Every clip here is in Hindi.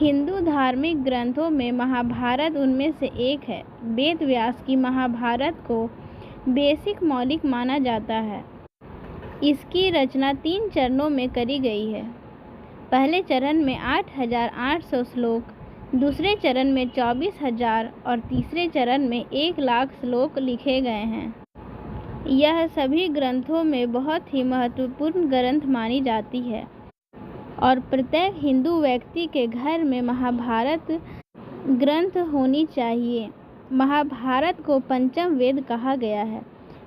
हिंदू धार्मिक ग्रंथों में महाभारत उनमें से एक है। वेद व्यास की महाभारत को बेसिक मौलिक माना जाता है। इसकी रचना 3 चरणों में करी गई है। पहले चरण में 8,800 श्लोक, दूसरे चरण में 24,000 और तीसरे चरण में 1,00,000 श्लोक लिखे गए हैं। यह सभी ग्रंथों में बहुत ही महत्वपूर्ण ग्रंथ मानी जाती है और प्रत्येक हिंदू व्यक्ति के घर में महाभारत ग्रंथ होनी चाहिए। महाभारत को पंचम वेद कहा गया है।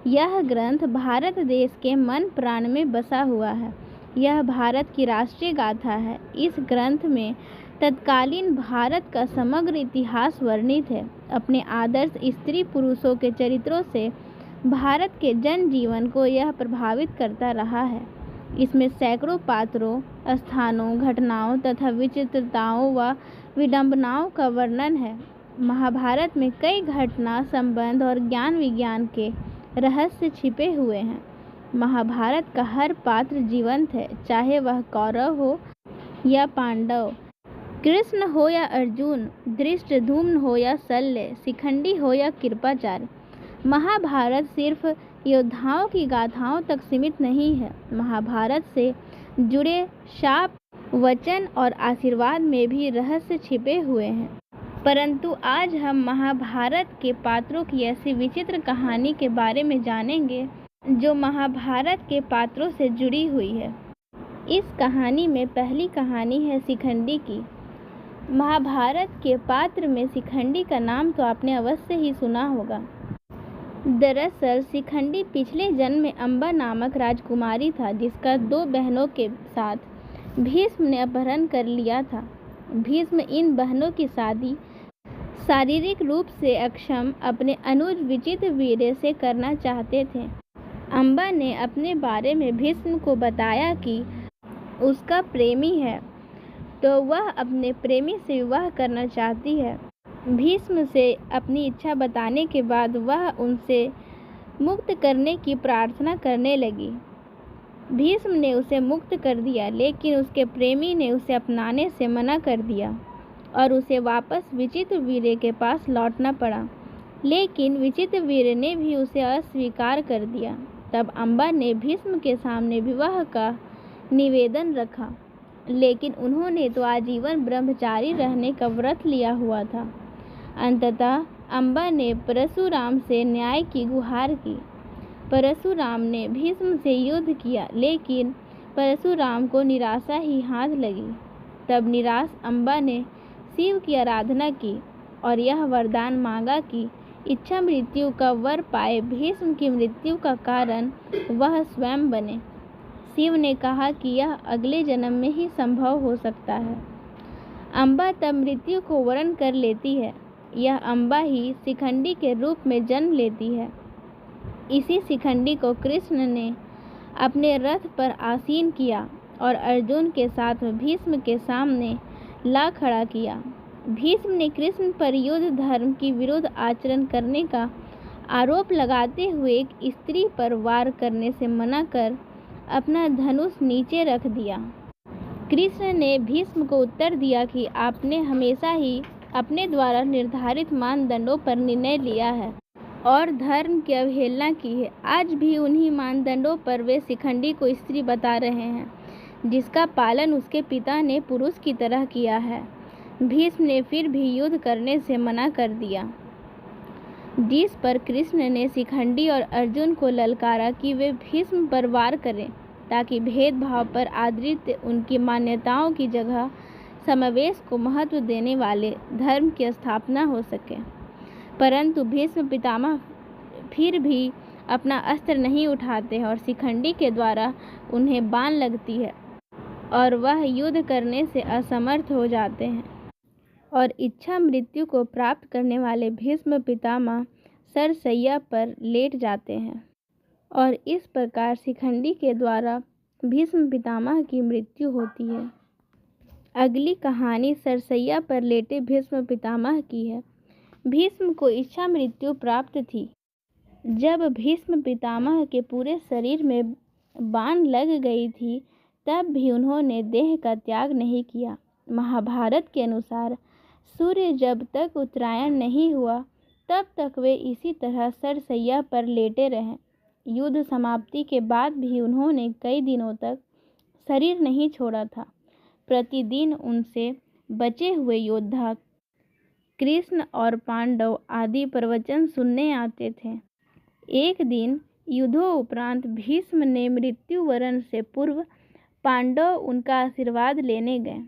यह ग्रंथ भारत देश के मन प्राण में बसा हुआ है। यह भारत की राष्ट्रीय गाथा है। इस ग्रंथ में तत्कालीन भारत का समग्र इतिहास वर्णित है। अपने आदर्श स्त्री पुरुषों के चरित्रों से भारत के जनजीवन को यह प्रभावित करता रहा है। इसमें सैकड़ों पात्रों, स्थानों, घटनाओं तथा विचित्रताओं व विडंबनाओं का वर्णन है। महाभारत में कई घटना, संबंध और ज्ञान विज्ञान के रहस्य छिपे हुए हैं। महाभारत का हर पात्र जीवंत है, चाहे वह कौरव हो या पांडव, कृष्ण हो या अर्जुन, धृष्टद्युम्न हो या शल्य, शिखंडी हो या कृपाचार्य। महाभारत सिर्फ योद्धाओं की गाथाओं तक सीमित नहीं है। महाभारत से जुड़े शाप, वचन और आशीर्वाद में भी रहस्य छिपे हुए हैं। परंतु आज हम महाभारत के पात्रों की ऐसी विचित्र कहानी के बारे में जानेंगे जो महाभारत के पात्रों से जुड़ी हुई है। इस कहानी में पहली कहानी है शिखंडी की। महाभारत के पात्र में शिखंडी का नाम तो आपने अवश्य ही सुना होगा। दरअसल शिखंडी पिछले जन्म में अम्बा नामक राजकुमारी था, जिसका 2 बहनों के साथ भीष्म ने अपहरण कर लिया था। भीष्म इन बहनों की शादी शारीरिक रूप से अक्षम अपने अनुज विचित्रवीर्य से करना चाहते थे। अम्बा ने अपने बारे में भीष्म को बताया कि उसका प्रेमी है, तो वह अपने प्रेमी से विवाह करना चाहती है। भीष्म से अपनी इच्छा बताने के बाद वह उनसे मुक्त करने की प्रार्थना करने लगी। भीष्म ने उसे मुक्त कर दिया, लेकिन उसके प्रेमी ने उसे अपनाने से मना कर दिया और उसे वापस विचित्रवीर्य के पास लौटना पड़ा। लेकिन विचित्रवीर्य ने भी उसे अस्वीकार कर दिया। तब अम्बा ने भीष्म के सामने विवाह का निवेदन रखा, लेकिन उन्होंने तो आजीवन ब्रह्मचारी रहने का व्रत लिया हुआ था। अंततः अम्बा ने परशुराम से न्याय की गुहार की। परशुराम ने भीष्म से युद्ध किया, लेकिन परशुराम को निराशा ही हाथ लगी। तब निराश अम्बा ने शिव की आराधना की और यह वरदान मांगा कि इच्छा मृत्यु का वर पाए भीष्म की मृत्यु का कारण वह स्वयं बने। शिव ने कहा कि यह अगले जन्म में ही संभव हो सकता है। अम्बा तब मृत्यु को वरण कर लेती है। यह अम्बा ही शिखंडी के रूप में जन्म लेती है। इसी शिखंडी को कृष्ण ने अपने रथ पर आसीन किया और अर्जुन के साथ भीष्म के सामने ला खड़ा किया। भीष्म ने कृष्ण पर युद्ध धर्म की विरुद्ध आचरण करने का आरोप लगाते हुए एक स्त्री पर वार करने से मना कर अपना धनुष नीचे रख दिया। कृष्ण ने भीष्म को उत्तर दिया कि आपने हमेशा ही अपने द्वारा निर्धारित मानदंडों पर निर्णय लिया है और धर्म की अवहेलना की है। आज भी उन्हीं मानदंडों पर वे शिखंडी को स्त्री बता रहे हैं, जिसका पालन उसके पिता ने पुरुष की तरह किया है। भीष्म ने फिर भी युद्ध करने से मना कर दिया, जिस पर कृष्ण ने शिखंडी और अर्जुन को ललकारा कि वे भीष्म पर वार करें, ताकि भेदभाव पर आधारित उनकी मान्यताओं की जगह समावेश को महत्व देने वाले धर्म की स्थापना हो सके। परंतु भीष्म पितामह फिर भी अपना अस्त्र नहीं उठाते हैं और शिखंडी के द्वारा उन्हें बाण लगती है और वह युद्ध करने से असमर्थ हो जाते हैं और इच्छा मृत्यु को प्राप्त करने वाले भीष्म पितामह सरसैया पर लेट जाते हैं और इस प्रकार शिखंडी के द्वारा भीष्म पितामह की मृत्यु होती है। अगली कहानी सरसैया पर लेटे भीष्म पितामह की है। भीष्म को इच्छा मृत्यु प्राप्त थी। जब भीष्म पितामह के पूरे शरीर में बाण लग गई थी, तब भी उन्होंने देह का त्याग नहीं किया। महाभारत के अनुसार सूर्य जब तक उत्तरायण नहीं हुआ तब तक वे इसी तरह सरसैया पर लेटे रहे। युद्ध समाप्ति के बाद भी उन्होंने कई दिनों तक शरीर नहीं छोड़ा था। प्रतिदिन उनसे बचे हुए योद्धा कृष्ण और पांडव आदि प्रवचन सुनने आते थे। एक दिन युद्धों उपरांत भीष्म ने मृत्यु वरण से पूर्व पांडव उनका आशीर्वाद लेने गए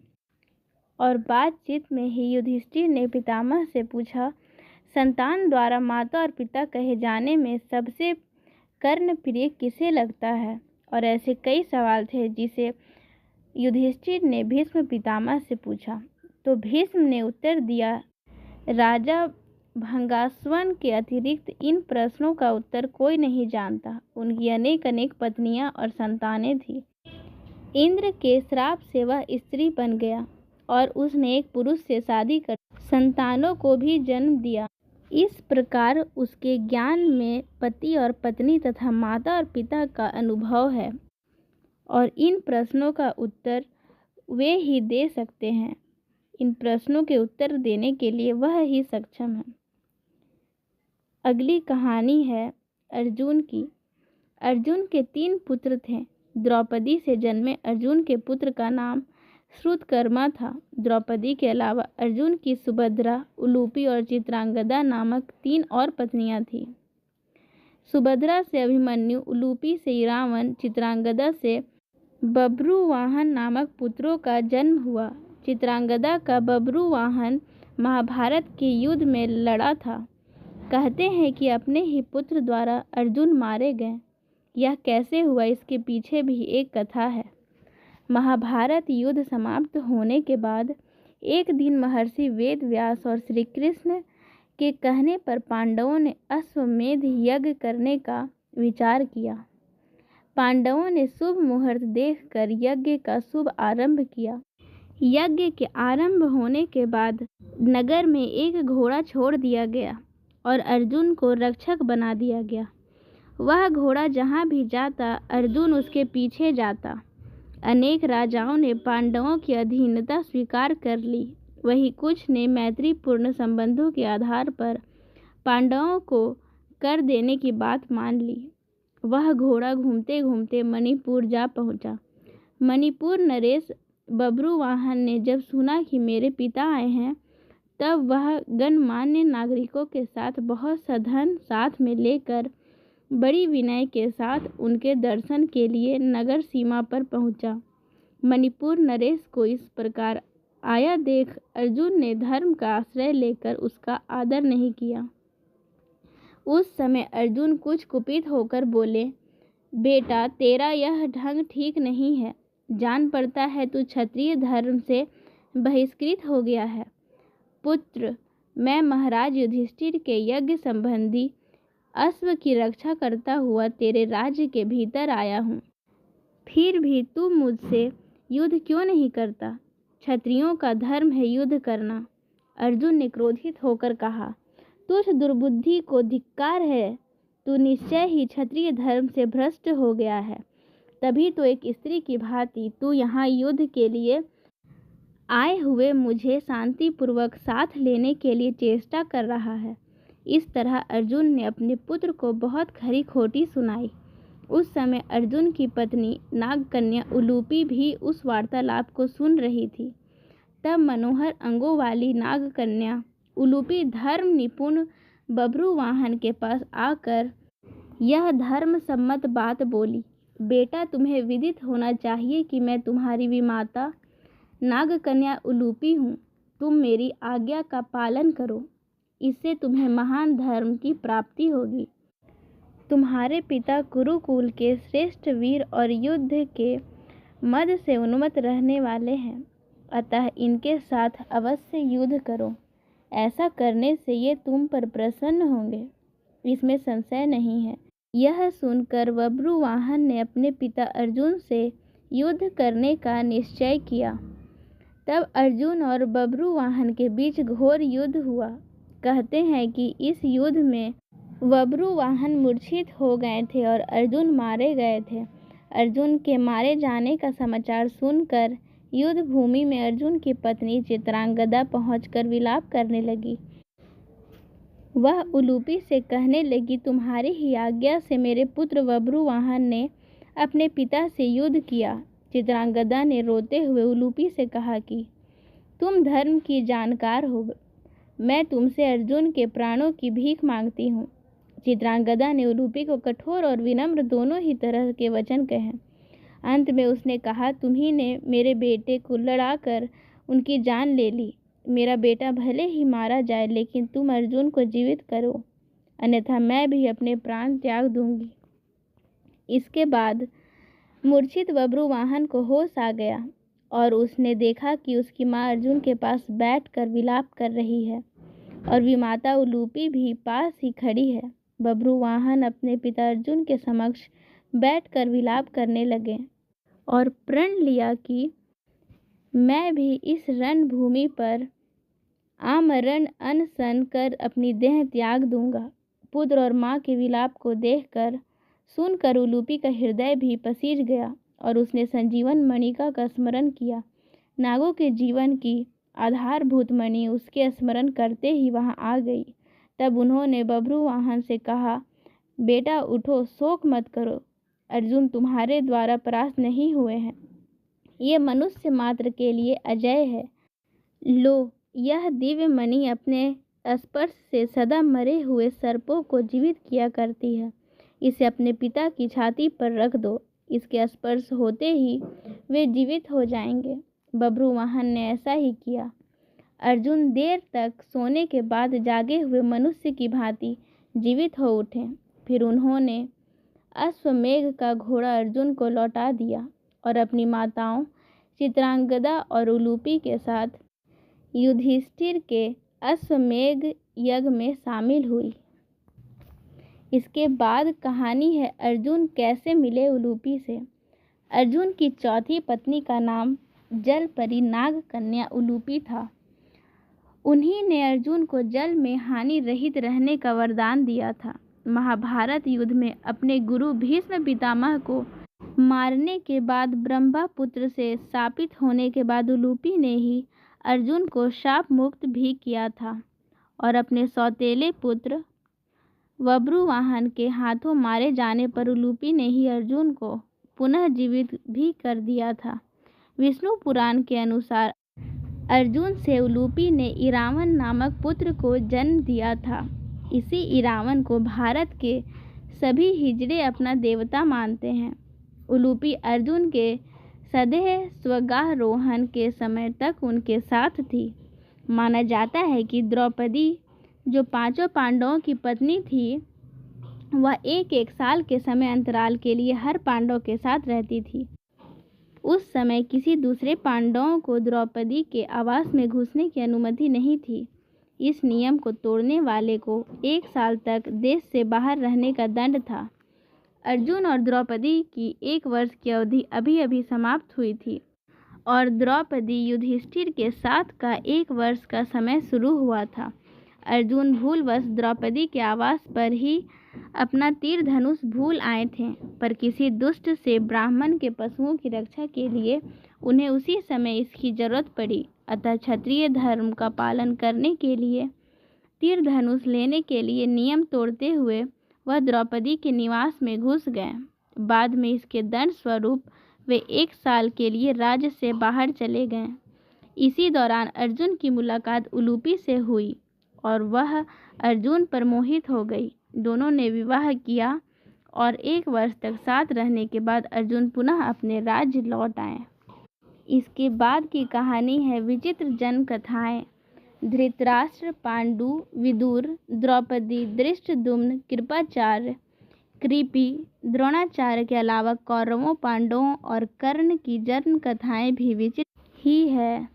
और बातचीत में ही युधिष्ठिर ने पितामह से पूछा, संतान द्वारा माता और पिता कहे जाने में सबसे कर्ण प्रिय किसे लगता है? और ऐसे कई सवाल थे जिसे युधिष्ठिर ने भीष्म पितामह से पूछा। तो भीष्म ने उत्तर दिया, राजा भंगास्वन के अतिरिक्त इन प्रश्नों का उत्तर कोई नहीं जानता। उनकी अनेक अनेक पत्नियां और संतानें थीं। इंद्र के श्राप से वह स्त्री बन गया और उसने एक पुरुष से शादी कर संतानों को भी जन्म दिया। इस प्रकार उसके ज्ञान में पति और पत्नी तथा माता और पिता का अनुभव है और इन प्रश्नों का उत्तर वे ही दे सकते हैं। इन प्रश्नों के उत्तर देने के लिए वह ही सक्षम है। अगली कहानी है अर्जुन की। अर्जुन के 3 पुत्र थे। द्रौपदी से जन्मे अर्जुन के पुत्र का नाम श्रुतकर्मा था। द्रौपदी के अलावा अर्जुन की सुभद्रा, उलूपी और चित्रांगदा नामक 3 और पत्नियां थीं। सुभद्रा से अभिमन्यु, उलूपी से रावण, चित्रांगदा से बब्रुवाहन नामक पुत्रों का जन्म हुआ। चित्रांगदा का बब्रुवाहन महाभारत के युद्ध में लड़ा था। कहते हैं कि अपने ही पुत्र द्वारा अर्जुन मारे गए। यह कैसे हुआ, इसके पीछे भी एक कथा है। महाभारत युद्ध समाप्त होने के बाद एक दिन महर्षि वेद व्यास और श्री कृष्ण के कहने पर पांडवों ने अश्वमेध यज्ञ करने का विचार किया। पांडवों ने शुभ मुहूर्त देखकर यज्ञ का शुभ आरंभ किया। यज्ञ के आरंभ होने के बाद नगर में एक घोड़ा छोड़ दिया गया और अर्जुन को रक्षक बना दिया गया। वह घोड़ा जहाँ भी जाता अर्जुन उसके पीछे जाता। अनेक राजाओं ने पांडवों की अधीनता स्वीकार कर ली। वहीं कुछ ने मैत्रीपूर्ण संबंधों के आधार पर पांडवों को कर देने की बात मान ली। वह घोड़ा घूमते घूमते मणिपुर जा पहुंचा। मणिपुर नरेश बब्रुवाहन ने जब सुना कि मेरे पिता आए हैं, तब वह गणमान्य नागरिकों के साथ बहुत सा धन साथ में लेकर बड़ी विनय के साथ उनके दर्शन के लिए नगर सीमा पर पहुंचा। मणिपुर नरेश को इस प्रकार आया देख अर्जुन ने धर्म का आश्रय लेकर उसका आदर नहीं किया। उस समय अर्जुन कुछ कुपित होकर बोले, बेटा तेरा यह ढंग ठीक नहीं है। जान पड़ता है तू क्षत्रिय धर्म से बहिष्कृत हो गया है। पुत्र, मैं महाराज युधिष्ठिर के यज्ञ संबंधी अश्व की रक्षा करता हुआ तेरे राज्य के भीतर आया हूँ। फिर भी तू मुझसे युद्ध क्यों नहीं करता? क्षत्रियों का धर्म है युद्ध करना। अर्जुन ने क्रोधित होकर कहा, तुझ दुर्बुद्धि को धिक्कार है। तू निश्चय ही क्षत्रिय धर्म से भ्रष्ट हो गया है। तभी तो एक स्त्री की भांति तू यहाँ युद्ध के लिए आए हुए मुझे शांतिपूर्वक साथ लेने के लिए चेष्टा कर रहा है। इस तरह अर्जुन ने अपने पुत्र को बहुत खरी खोटी सुनाई। उस समय अर्जुन की पत्नी नागकन्या उलूपी भी उस वार्तालाप को सुन रही थी। तब मनोहर अंगों वाली नागकन्या उलूपी धर्म निपुण बब्रुवाहन के पास आकर यह धर्म सम्मत बात बोली, बेटा तुम्हें विदित होना चाहिए कि मैं तुम्हारी विमाता नागकन्या उलूपी हूँ। तुम मेरी आज्ञा का पालन करो, इससे तुम्हें महान धर्म की प्राप्ति होगी। तुम्हारे पिता कुरुकुल के श्रेष्ठ वीर और युद्ध के मद से उन्मत्त रहने वाले हैं, अतः इनके साथ अवश्य युद्ध करो। ऐसा करने से ये तुम पर प्रसन्न होंगे, इसमें संशय नहीं है। यह सुनकर बब्रुवाहन ने अपने पिता अर्जुन से युद्ध करने का निश्चय किया। तब अर्जुन और बब्रुवाहन के बीच घोर युद्ध हुआ। कहते हैं कि इस युद्ध में बब्रुवाहन मूर्छित हो गए थे और अर्जुन मारे गए थे। अर्जुन के मारे जाने का समाचार सुनकर युद्ध भूमि में अर्जुन की पत्नी चित्रांगदा पहुंचकर विलाप करने लगी। वह उलूपी से कहने लगी, तुम्हारी ही आज्ञा से मेरे पुत्र बभ्रुवाहन ने अपने पिता से युद्ध किया। चित्रांगदा ने रोते हुए उलूपी से कहा कि तुम धर्म की जानकार हो, मैं तुमसे अर्जुन के प्राणों की भीख मांगती हूँ। चित्रांगदा ने उलूपी को कठोर और विनम्र दोनों ही तरह के वचन कहे। अंत में उसने कहा, तुम्ही ने मेरे बेटे को लड़ाकर उनकी जान ले ली। मेरा बेटा भले ही मारा जाए, लेकिन तुम अर्जुन को जीवित करो, अन्यथा मैं भी अपने प्राण त्याग दूंगी। इसके बाद मूर्छित बभ्रुवाहन को होश आ गया और उसने देखा कि उसकी माँ अर्जुन के पास बैठकर विलाप कर रही है और विमाता उलूपी भी पास ही खड़ी है। बभ्रुवाहन अपने पिता अर्जुन के समक्ष बैठकर विलाप करने लगे और प्रण लिया कि मैं भी इस रणभूमि पर आमरण अनशन कर अपनी देह त्याग दूंगा। पुत्र और माँ के विलाप को देखकर सुनकर उलूपी का हृदय भी पसीज गया और उसने संजीवन मणिका का स्मरण किया। नागों के जीवन की आधारभूत मणि उसके स्मरण करते ही वहां आ गई। तब उन्होंने बभ्रुवाहन से कहा, बेटा उठो, शोक मत करो, अर्जुन तुम्हारे द्वारा परास्त नहीं हुए हैं। ये मनुष्य मात्र के लिए अजय है। लो, यह दिव्य मणि अपने स्पर्श से सदा मरे हुए सर्पों को जीवित किया करती है। इसे अपने पिता की छाती पर रख दो, इसके स्पर्श होते ही वे जीवित हो जाएंगे। बभ्रुवाहन ने ऐसा ही किया। अर्जुन देर तक सोने के बाद जागे हुए मनुष्य की भांति जीवित हो उठे। फिर उन्होंने अश्वमेघ का घोड़ा अर्जुन को लौटा दिया और अपनी माताओं चित्रांगदा और उलूपी के साथ युधिष्ठिर के अश्वमेघ यज्ञ में शामिल हुई। इसके बाद कहानी है अर्जुन कैसे मिले उलूपी से। अर्जुन की चौथी पत्नी का नाम जलपरी नाग कन्या उलूपी था। उन्हीं ने अर्जुन को जल में हानि रहित रहने का वरदान दिया था। महाभारत युद्ध में अपने गुरु भीष्म पितामह को मारने के बाद ब्रह्मपुत्र से शापित होने के बाद उलूपी ने ही अर्जुन को शाप मुक्त भी किया था और अपने सौतेले पुत्र बभ्रुवाहन के हाथों मारे जाने पर उलूपी ने ही अर्जुन को पुनः जीवित भी कर दिया था। विष्णु पुराण के अनुसार अर्जुन से उलूपी ने इरावन नामक पुत्र को जन्म दिया था। इसी इरावन को भारत के सभी हिजड़े अपना देवता मानते हैं। उलूपी अर्जुन के सदैह स्वगारोहण के समय तक उनके साथ थी। माना जाता है कि द्रौपदी, जो पांचों पांडवों की पत्नी थी, वह एक साल के समय अंतराल के लिए हर पांडव के साथ रहती थी। उस समय किसी दूसरे पांडवों को द्रौपदी के आवास में घुसने की अनुमति नहीं थी। इस नियम को तोड़ने वाले को 1 साल तक देश से बाहर रहने का दंड था। अर्जुन और द्रौपदी की 1 वर्ष की अवधि अभी अभी समाप्त हुई थी और द्रौपदी युधिष्ठिर के साथ का 1 वर्ष का समय शुरू हुआ था। अर्जुन भूलवश द्रौपदी के आवास पर ही अपना तीर धनुष भूल आए थे, पर किसी दुष्ट से ब्राह्मण के पशुओं की रक्षा के लिए उन्हें उसी समय इसकी जरूरत पड़ी। अतः क्षत्रिय धर्म का पालन करने के लिए तीर धनुष लेने के लिए नियम तोड़ते हुए वह द्रौपदी के निवास में घुस गए। बाद में इसके दंड स्वरूप वे 1 साल के लिए राज्य से बाहर चले गए। इसी दौरान अर्जुन की मुलाकात उलूपी से हुई और वह अर्जुन पर मोहित हो गई। दोनों ने विवाह किया और 1 वर्ष तक साथ रहने के बाद अर्जुन पुनः अपने राज्य लौट आए। इसके बाद की कहानी है विचित्र जन्म कथाएं। धृतराष्ट्र, पांडु, विदुर, द्रौपदी, धृष्टद्युम्न, कृपाचार्य, कृपि, द्रोणाचार्य के अलावा कौरवों, पांडवों और कर्ण की जन्म कथाएं भी विचित्र ही है।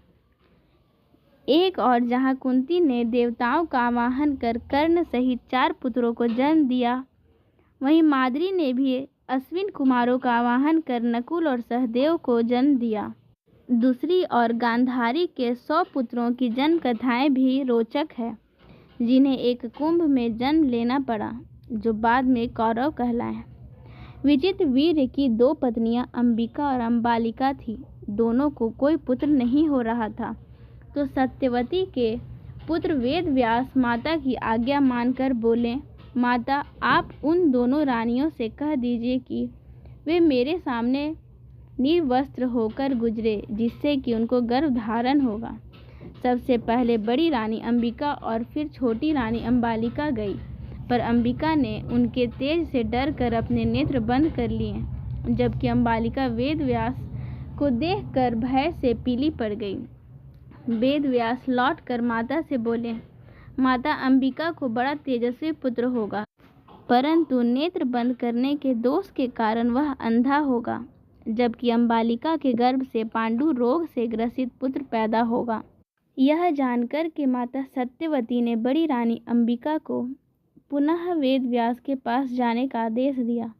एक और जहाँ कुंती ने देवताओं का आवाहन कर कर्ण सहित 4 पुत्रों को जन्म दिया, वहीं माद्री ने भी अश्विन कुमारों का आवाहन कर नकुल और सहदेव को जन्म दिया। दूसरी ओर गांधारी के 100 पुत्रों की जन्म कथाएं भी रोचक है, जिन्हें एक कुंभ में जन्म लेना पड़ा, जो बाद में कौरव कहलाए। विचित्र वीर्य की 2 पत्नियां अंबिका और अंबालिका थी, दोनों को कोई पुत्र नहीं हो रहा था, तो सत्यवती के पुत्र वेद व्यास माता की आज्ञा मानकर बोले, माता आप उन दोनों रानियों से कह दीजिए कि वे मेरे सामने निर्वस्त्र होकर गुजरे, जिससे कि उनको गर्भ धारण होगा। सबसे पहले बड़ी रानी अंबिका और फिर छोटी रानी अंबालिका गई, पर अंबिका ने उनके तेज से डर कर अपने नेत्र बंद कर लिए, जबकि अंबालिका वेद व्यास को देखकर भय से पीली पड़ गई। वेद व्यास लौटकर माता से बोले, माता अंबिका को बड़ा तेजस्वी पुत्र होगा, परंतु नेत्र बंद करने के दोष के कारण वह अंधा होगा, जबकि अंबालिका के गर्भ से पांडु रोग से ग्रसित पुत्र पैदा होगा। यह जानकर के माता सत्यवती ने बड़ी रानी अंबिका को पुनः वेद व्यास के पास जाने का आदेश दिया।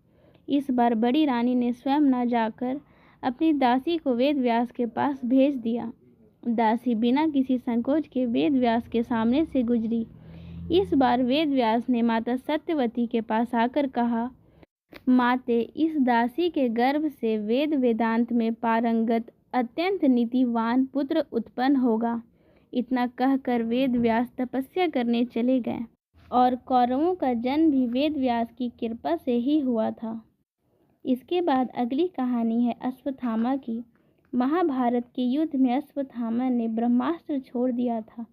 इस बार बड़ी रानी ने स्वयं न जाकर अपनी दासी को वेद व्यास के पास भेज दिया। दासी बिना किसी संकोच के वेद व्यास के सामने से गुजरी। इस बार वेद व्यास ने माता सत्यवती के पास आकर कहा, माते, इस दासी के गर्भ से वेद वेदांत में पारंगत अत्यंत नीतिवान पुत्र उत्पन्न होगा। इतना कहकर वेद व्यास तपस्या करने चले गए और कौरवों का जन्म भी वेद व्यास की कृपा से ही हुआ था। इसके बाद अगली कहानी है अश्वत्थामा की। महाभारत के युद्ध में अश्वत्थामा ने ब्रह्मास्त्र छोड़ दिया था,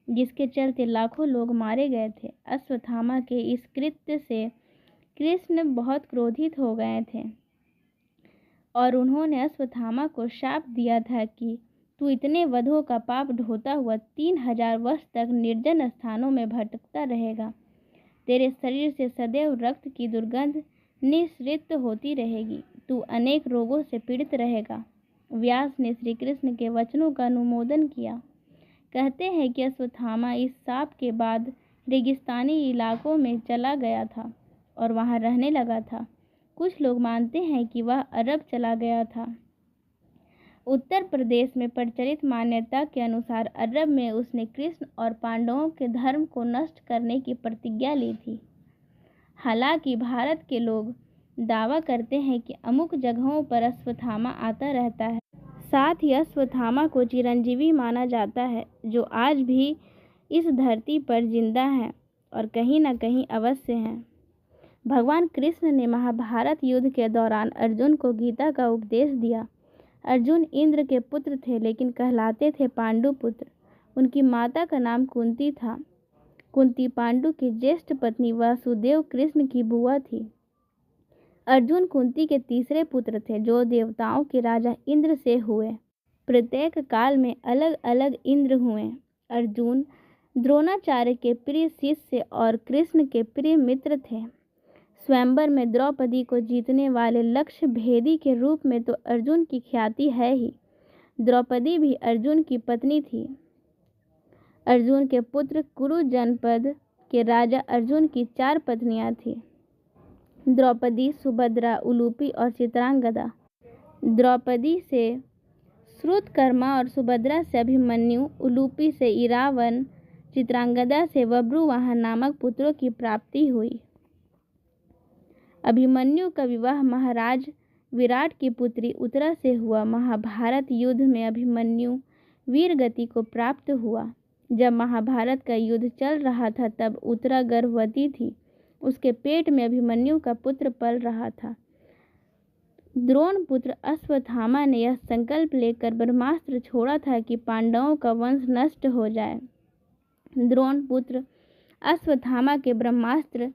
जिसके चलते लाखों लोग मारे गए थे। अश्वत्थामा के इस कृत्य से कृष्ण बहुत क्रोधित हो गए थे और उन्होंने अश्वत्थामा को शाप दिया था कि तू इतने वधों का पाप ढोता हुआ 3000 वर्ष तक निर्जन स्थानों में भटकता रहेगा। तेरे शरीर से सदैव रक्त की दुर्गंध निःसृत होती रहेगी। तू अनेक रोगों से पीड़ित रहेगा। व्यास ने श्री कृष्ण के वचनों का अनुमोदन किया। कहते हैं कि अश्वत्थामा इस शाप के बाद रेगिस्तानी इलाकों में चला गया था और वहां रहने लगा था। कुछ लोग मानते हैं कि वह अरब चला गया था। उत्तर प्रदेश में प्रचलित मान्यता के अनुसार अरब में उसने कृष्ण और पांडवों के धर्म को नष्ट करने की प्रतिज्ञा ली थी। हालांकि भारत के लोग दावा करते हैं कि अमुक जगहों पर अश्वत्थामा आता रहता है। साथ ही अश्वत्थामा को चिरंजीवी माना जाता है, जो आज भी इस धरती पर जिंदा हैं और कहीं न कहीं अवश्य हैं। भगवान कृष्ण ने महाभारत युद्ध के दौरान अर्जुन को गीता का उपदेश दिया। अर्जुन इंद्र के पुत्र थे, लेकिन कहलाते थे पांडु पुत्र। उनकी माता का नाम कुंती था। कुंती पांडु की ज्येष्ठ पत्नी वासुदेव कृष्ण की बुआ थी। अर्जुन कुंती के तीसरे पुत्र थे, जो देवताओं के राजा इंद्र से हुए। प्रत्येक काल में अलग अलग इंद्र हुए। अर्जुन द्रोणाचार्य के प्रिय शिष्य और कृष्ण के प्रिय मित्र थे। स्वयंवर में द्रौपदी को जीतने वाले लक्ष्य भेदी के रूप में तो अर्जुन की ख्याति है ही। द्रौपदी भी अर्जुन की पत्नी थी। अर्जुन के पुत्र कुरु जनपद के राजा अर्जुन की 4 पत्नियां थीं: द्रौपदी, सुभद्रा, उलूपी और चित्रांगदा। द्रौपदी से श्रुतकर्मा और सुभद्रा से अभिमन्यु, उलूपी से इरावन, चित्रांगदा से बब्रुवाहन नामक पुत्रों की प्राप्ति हुई। अभिमन्यु का विवाह महाराज विराट की पुत्री उत्तरा से हुआ। महाभारत युद्ध में अभिमन्यु वीरगति को प्राप्त हुआ। जब महाभारत का युद्ध चल रहा था तब उत्तरा गर्भवती थी। उसके पेट में अभिमन्यु का पुत्र पल रहा था। द्रोण पुत्र अश्वत्थामा ने यह संकल्प लेकर ब्रह्मास्त्र छोड़ा था कि पांडवों का वंश नष्ट हो जाए। द्रोण पुत्र अश्वत्थामा के ब्रह्मास्त्र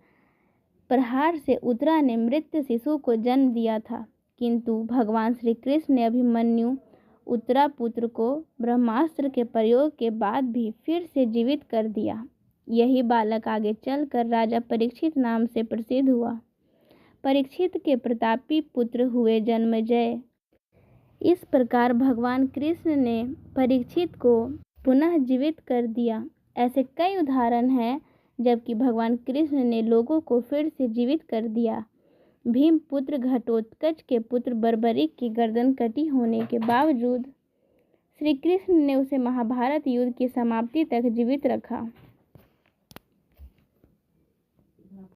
प्रहार से उत्तरा ने मृत शिशु को जन्म दिया था, किंतु भगवान श्री कृष्ण ने अभिमन्यु उत्तरा पुत्र को ब्रह्मास्त्र के प्रयोग के बाद भी फिर से जीवित कर दिया। यही बालक आगे चलकर राजा परीक्षित नाम से प्रसिद्ध हुआ। परीक्षित के प्रतापी पुत्र हुए जन्मेजय। इस प्रकार भगवान कृष्ण ने परीक्षित को पुनः जीवित कर दिया। ऐसे कई उदाहरण हैं जबकि भगवान कृष्ण ने लोगों को फिर से जीवित कर दिया। भीम पुत्र घटोत्कच के पुत्र बर्बरीक की गर्दन कटी होने के बावजूद श्री कृष्ण ने उसे महाभारत युद्ध की समाप्ति तक जीवित रखा।